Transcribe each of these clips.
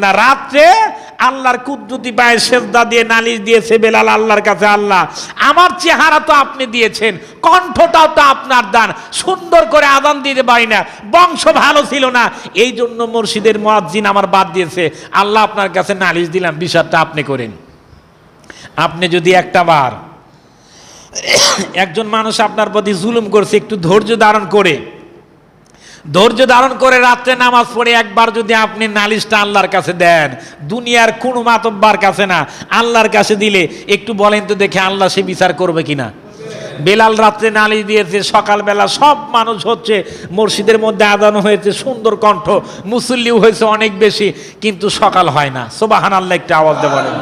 না, রাত্রে আল্লাহর কুদরতি পায়ে সেজদা দিয়ে নালিশ দিয়েছে বেলাল আল্লাহর কাছে, আল্লাহ আমার চেহারা তো আপনি দিয়েছেন, কণ্ঠটাও তো আপনার দান, সুন্দর করে আযান দিতে পারি না, বংশ ভালো ছিল না, এই জন্য মসজিদের মুয়াজ্জিন আমার বাদ দিয়েছে, আল্লাহ আপনার কাছে নালিশ দিলাম, বিচারটা আপনি করেন। আপনি যদি একটা বার একজন মানুষ আপনার প্রতি জুলুম করছে, একটু ধৈর্য ধারণ করে রাত্রে নামাজ পড়ে একবার যদি আপনি নালিশটা আল্লাহর কাছে দেন, দুনিয়ার কোনো মাতব্বার কাছে না, আল্লাহর কাছে দিলে একটু বলেন তো দেখে আল্লাহ সে বিচার করবে কিনা? বেলাল রাত্রে নালিশ দিয়েছে, সকালবেলা সব মানুষ হচ্ছে, মসজিদের মধ্যে আযান হয়েছে, সুন্দর কণ্ঠ, মুসল্লিও হয়েছে অনেক বেশি, কিন্তু সকাল হয় না। সুবহানাল্লাহ, একটা আওয়াজ দিয়ে বলেন।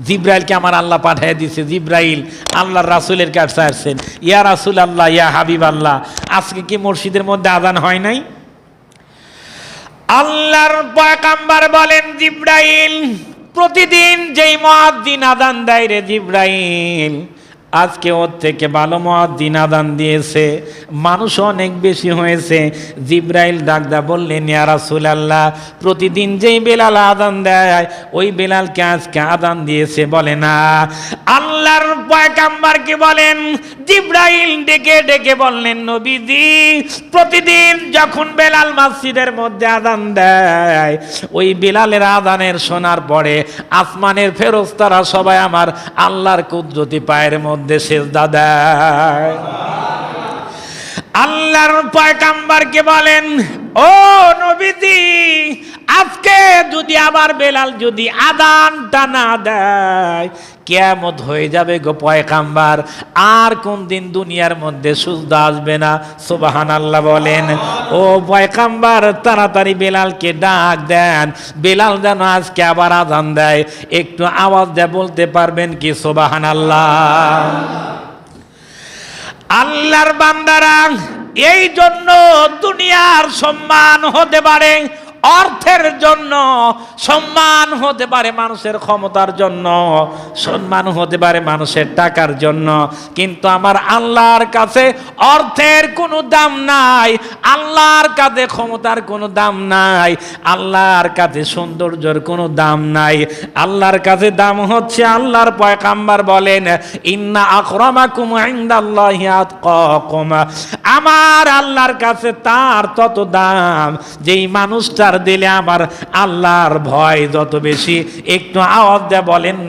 জিব্রাইলকে আমার আল্লাহ পাঠিয়ে দিয়েছে, জিব্রাইল আল্লাহর রাসূলের কাছে আসছেন, ইয়া রাসূল আল্লাহ, ইয়া হাবিব আল্লাহ, আজকে কি মসজিদের মধ্যে আযান হয় নাই? আল্লাহর পয়গম্বর বলেন, জিব্রাইল প্রতিদিন যেই মুয়াজ্জিন আযান দেয় রে জিব্রাইল, আজকে ওর থেকে ভালো মুয়াজ্জিন আযান দিয়েছে, মানুষ অনেক বেশি হয়েছে। জিব্রাইল ডাকদা বললেন, ইয়া রাসূলুল্লাহ, প্রতিদিন যেই বেলাল আযান দেয় ওই বেলালকে আজকে আযান দিয়েছে বলে না। আল্লাহর পয়গম্বরকে বলেন, জিব্রাইল ডেকে ডেকে বললেন, নবীজি প্রতিদিন যখন বেলাল মসজিদের মধ্যে আযান দেয়, ওই বেলালের আযানের শোনার পরে আসমানের ফেরেশতারা সবাই আমার আল্লাহর কুদরতি পায়ের মধ্যে সেজদা দেয়। আল্লাহর পয়গম্বরকে বলেন, ও নবীজি আজকে যদি আবার বেলাল যদি আযানটা না দেয়, কিয়ামত হয়ে যাবে গো পয়গম্বর, আর কোন দিন দুনিয়ার মধ্যে সূর্য আসবে না। সুবহানাল্লাহ বলেন। ও পয়গম্বর তাড়াতাড়ি বেলালকে ডাক দেন, বেলাল যেন আজকে আবার আযান দেয়, একটু আওয়াজ দিয়ে বলতে পারবেন কি সুবহানাল্লাহ? আল্লাহর বান্দারা, এই জন্য দুনিয়ার সম্মান হতে পারে অর্থের জন্য, সম্মান হতে পারে মানুষের ক্ষমতার জন্য, সম্মান হতে পারে মানুষের টাকার জন্য, কিন্তু আমার আল্লাহর কাছে অর্থের কোনো দাম নাই, আল্লাহর কাছে ক্ষমতার কোনো দাম নাই, আল্লাহর কাছে সৌন্দর্যের কোনো দাম নাই, আল্লাহর কাছে দাম হচ্ছে, আল্লাহর পয়গম্বর বলেন, ইন্না আকরামাকুম ইনদাল্লাহি আতকাকুম, আমার আল্লাহর কাছে তার তত দাম যেই মানুষটার দিলে আমার আল্লাহর ভয় যত বেশি। একটু আওয়াজ দিয়ে বলেন না।